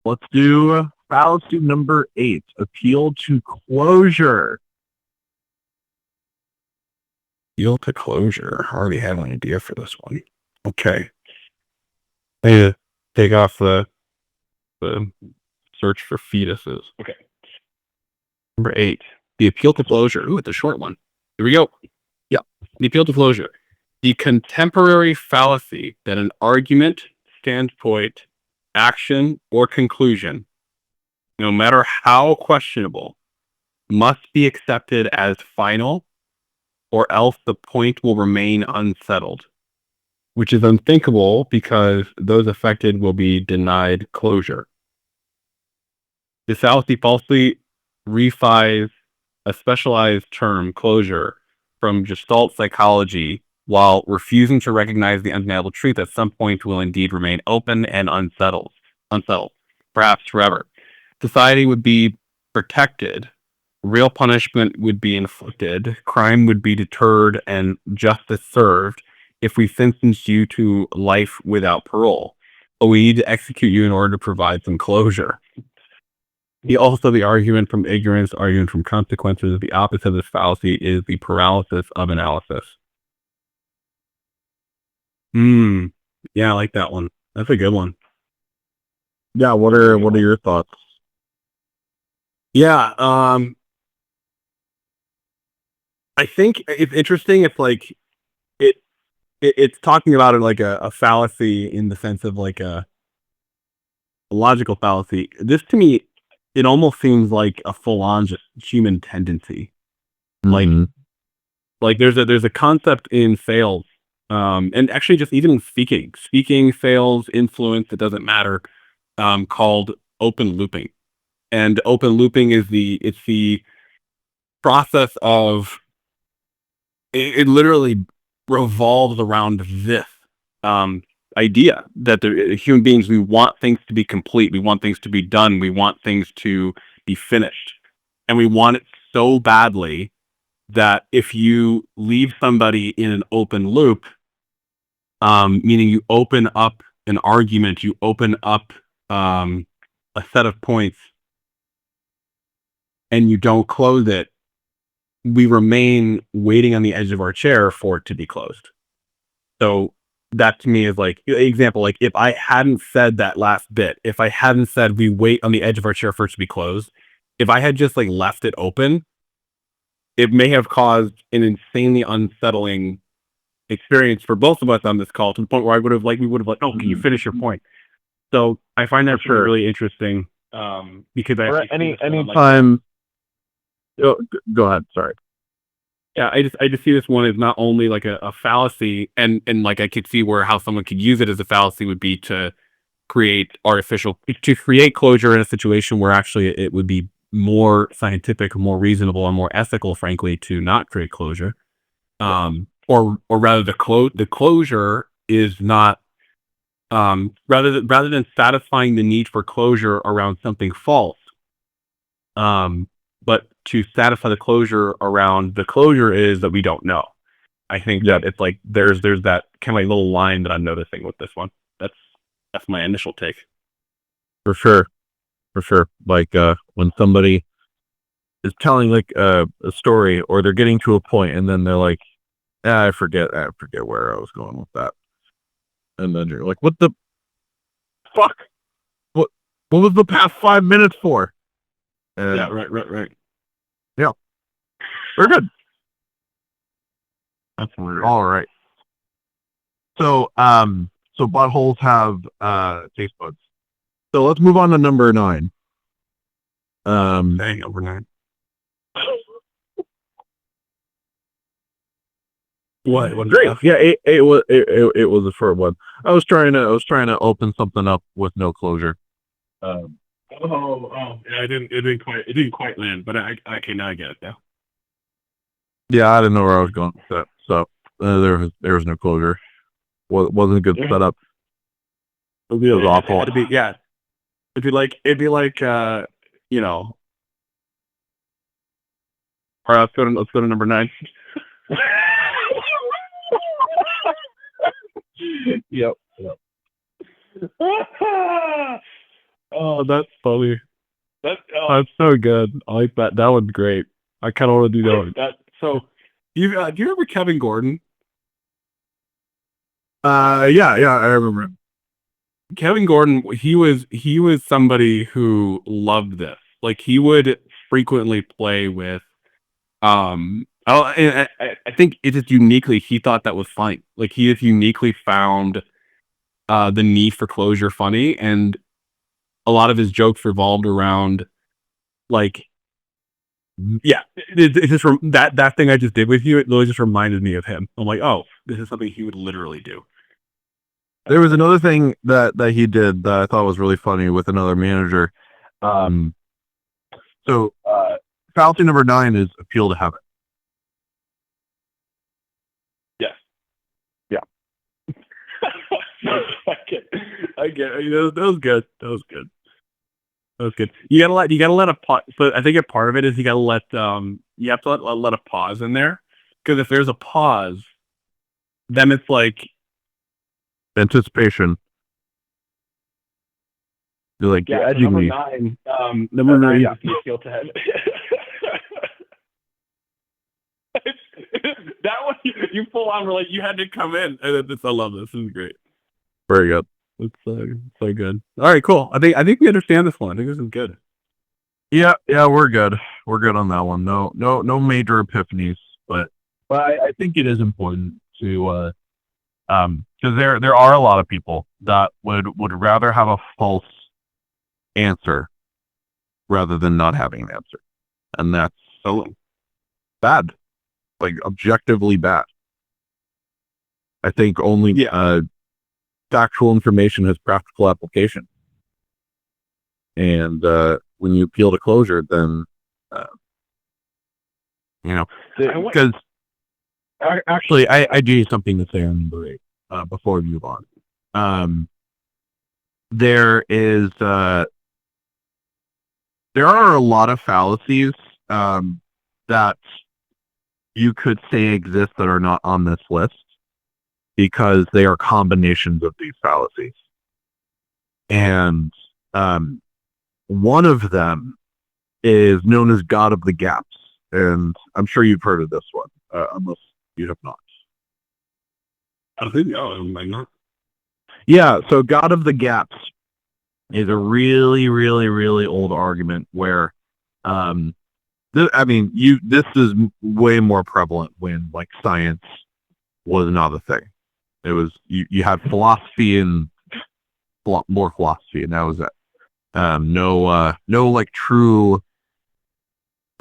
Let's do fallacy number 8. Appeal to closure. Appeal to closure. I already had an idea for this one. Okay. I need to take off the search for fetuses. Okay. Number 8. The appeal to closure. Ooh, it's a short one. Here we go. Yeah. The appeal to closure. The contemporary fallacy that an argument, standpoint, action, or conclusion, no matter how questionable, must be accepted as final, or else the point will remain unsettled, which is unthinkable because those affected will be denied closure. This fallacy falsely refines a specialized term, closure, from Gestalt psychology while refusing to recognize the undeniable truth that some point will indeed remain open and unsettled, perhaps forever. Society would be protected, real punishment would be inflicted, crime would be deterred, and justice served if we sentenced you to life without parole. But we need to execute you in order to provide some closure. The argument from ignorance, argument from consequences. The opposite of this fallacy is the paralysis of analysis. Yeah, I like that one. That's a good one. Yeah, what are your thoughts? Yeah, I think it's interesting. It's like it's talking about it like a fallacy in the sense of like a logical fallacy. This to me, it almost seems like a full-on just human tendency. Mm-hmm. Like there's a concept in sales, and actually just even speaking, sales, influence, it doesn't matter, called open looping. And open looping is the process of it literally revolves around this idea that human beings, we want things to be complete, we want things to be done, we want things to be finished, and we want it so badly that if you leave somebody in an open loop, meaning you open up an argument, you open up a set of points, and you don't close it, we remain waiting on the edge of our chair for it to be closed. So that to me is like example, like if I hadn't said that last bit, if I hadn't said we wait on the edge of our chair for it to be closed, if I had just like left it open, it may have caused an insanely unsettling experience for both of us on this call, to the point where we would have like, oh, can you finish your point? So I find that really interesting, because any time. Go ahead. Sorry. Yeah, I just see this one as not only like a fallacy, and like I could see where how someone could use it as a fallacy would be to create closure in a situation where actually it would be more scientific, more reasonable, and more ethical, frankly, to not create closure. Or rather, the closure is not, rather than satisfying the need for closure around something false, but to satisfy the closure around the closure is that we don't know. I think that it's like there's that kind of like little line that I'm noticing with this one. That's my initial take. For sure. Like when somebody is telling like a story, or they're getting to a point, and then they're like, I forget where I was going with that. And then you're like, what the fuck? What was the past 5 minutes for? Yeah, right. Yeah. Very good. That's weird. All right. So buttholes have taste buds. So let's move on to number 9. Dang, number 9. What? Great. Yeah, it was a short one. I was trying to open something up with no closure. Yeah, it didn't quite land, but okay, now I get it now. Yeah, I didn't know where I was going with that. So there was no closure. Wasn't a good setup. It was awful. It'd be like you know. All right, let's go to number 9. Yep. Oh, that's funny. That That's so good. I like that. That one's great. I kind of want to do that one. that So, do you remember Kevin Gordon? Yeah, I remember him. Kevin Gordon, he was somebody who loved this. Like he would frequently play with I think it just uniquely he thought that was funny. Like he just uniquely found the need for closure funny, and a lot of his jokes revolved around like yeah, it just that thing I just did with you, it literally just reminded me of him. I'm like, oh, this is something he would literally do. There was another thing that he did that I thought was really funny with another manager. Um, so fallacy number 9 is appeal to heaven. yes. Yeah. I get. That was good. That was good. That was good. You gotta let a pause. So I think a part of it is you gotta let you have to let a pause in there, because if there's a pause, then it's like Anticipation. You're like, you're Yeah, so edging number me. 9. number nine. Yeah, the appeal to heaven. That one you full on were like you had to come in. And I love this. This is great. Very good. It's so good. All right, cool. I think we understand this one. I think this is good. Yeah, we're good. We're good on that one. No major epiphanies, but I think it is important to because there are a lot of people that would rather have a false answer rather than not having an answer, and that's so bad, like objectively bad. I think only factual information has practical application, and when you appeal to closure, then because actually I do something to say on number 8 before we move on. There are a lot of fallacies that you could say exist that are not on this list because they are combinations of these fallacies. And one of them is known as God of the Gaps. And I'm sure you've heard of this one, unless you have not. I think I might not. Yeah, so God of the Gaps is a really, really, really old argument where this is way more prevalent when like science was not a thing. It was you had philosophy and more philosophy, and that was it. No like true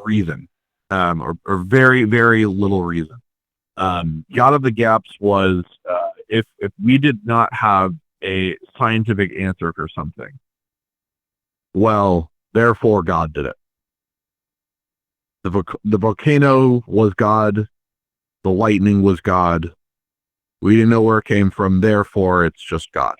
reason, or very, very little reason. God of the Gaps was if we did not have a scientific answer for something, well, therefore God did it. The volcano was God. The lightning was God. We didn't know where it came from. Therefore, it's just God.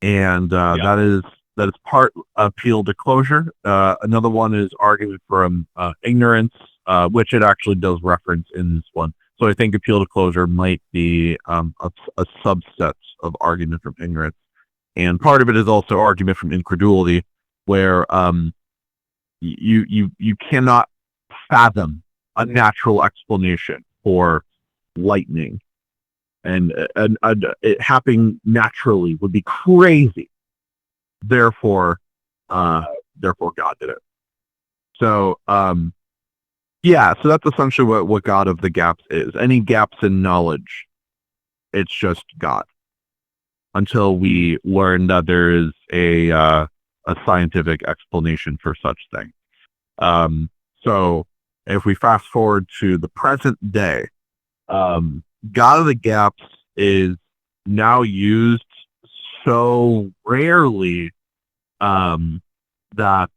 And that is part appeal to closure. Another one is argument from ignorance, which it actually does reference in this one. So I think appeal to closure might be a subset of argument from ignorance, and part of it is also argument from incredulity, where you cannot fathom a natural explanation for lightning, and it happening naturally would be crazy. Therefore, God did it. So, so that's essentially what God of the Gaps is. Any gaps in knowledge, it's just God. Until we learn that there is a scientific explanation for such thing. So if we fast forward to the present day, God of the Gaps is now used so rarely that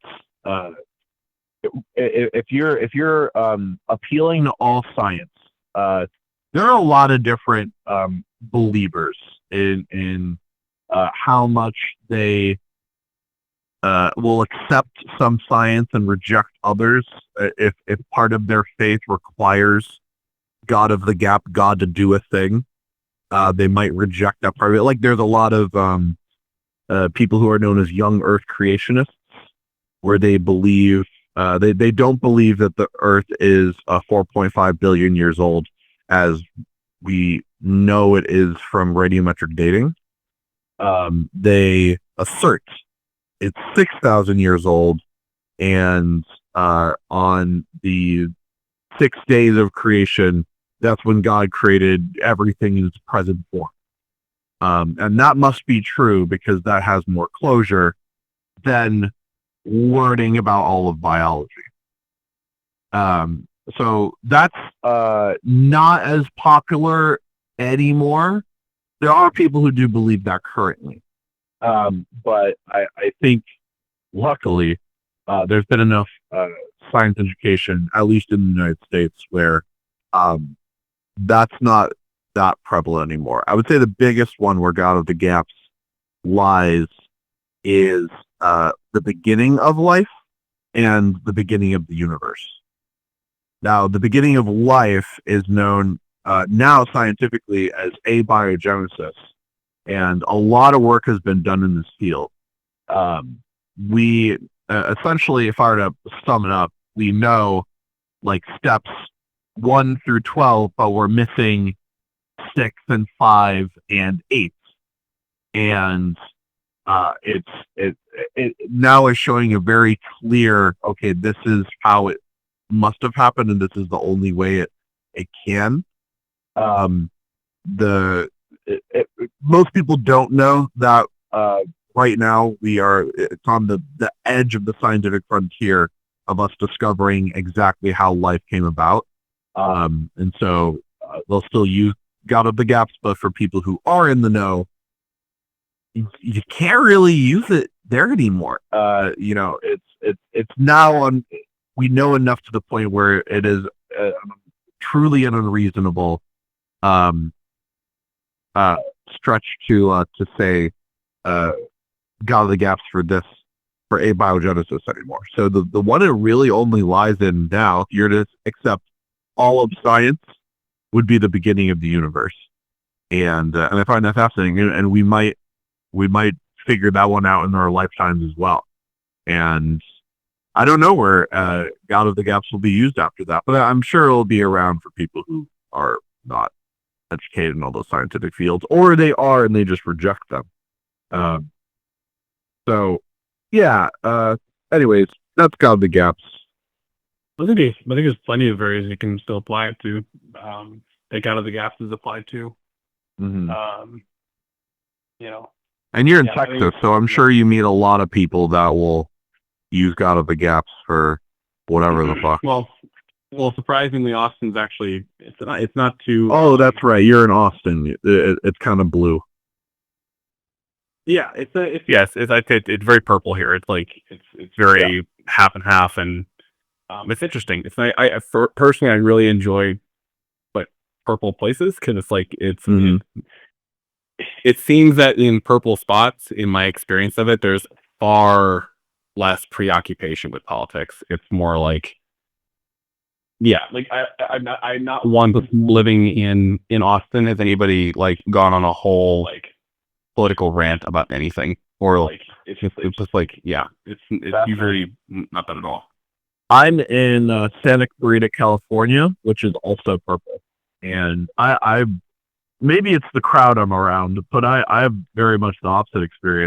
if you're appealing to all science, there are a lot of different believers in how much they will accept some science and reject others if part of their faith requires God of the Gap, God to do a thing. They might reject that part of it. Like there's a lot of people who are known as young Earth creationists, where they believe they don't believe that the Earth is 4.5 billion years old, as we know it is from radiometric dating. They assert it's 6,000 years old, and on the 6 days of creation, that's when God created everything in its present form. And that must be true because that has more closure than learning about all of biology. So that's not as popular anymore. There are people who do believe that currently. But I think, luckily, there's been enough science education, at least in the United States, where that's not that prevalent anymore. I would say the biggest one where God of the Gaps lies is the beginning of life and the beginning of the universe. Now, the beginning of life is known now scientifically as abiogenesis, and a lot of work has been done in this field. We essentially, if I were to sum it up, we know like steps 1 through 12, but we're missing 6 and 5 and 8, and it now is showing a very clear, okay, this is how it must have happened, and this is the only way it can. Most people don't know that right now it's on the edge of the scientific frontier of us discovering exactly how life came about. And so they'll still use God of the Gaps, but for people who are in the know, you can't really use it there anymore. It's now on. We know enough to the point where it is truly an unreasonable stretch to say God of the Gaps for abiogenesis anymore. So the one it really only lies in now, if you're to accept all of science, would be the beginning of the universe, and I find that fascinating, and we might figure that one out in our lifetimes as well. And I don't know where God of the Gaps will be used after that, but I'm sure it'll be around for people who are not educated in all those scientific fields, or they are and they just reject them. So, yeah. Anyways, that's God of the Gaps. I think there's plenty of areas you can still apply it to. That God of the Gaps is applied to. Mm-hmm. And you're in Texas, so I'm sure you meet a lot of people that will use God of the Gaps for whatever the fuck. Well, surprisingly, Austin's actually it's not too. Oh, that's right. You're in Austin. It's kind of blue. Yeah, it's very purple here. It's like it's very half and half, and it's interesting. It's personally, I really enjoy like purple places because it's like it seems that in purple spots, in my experience of it, there's far less preoccupation with politics. It's more like, like I'm not one living in Austin. Has anybody like gone on a whole like political rant about anything, or like it's just like it's usually not that at all. I'm in Santa Clarita, California, which is also purple, and I maybe it's the crowd I'm around, but I have very much the opposite experience.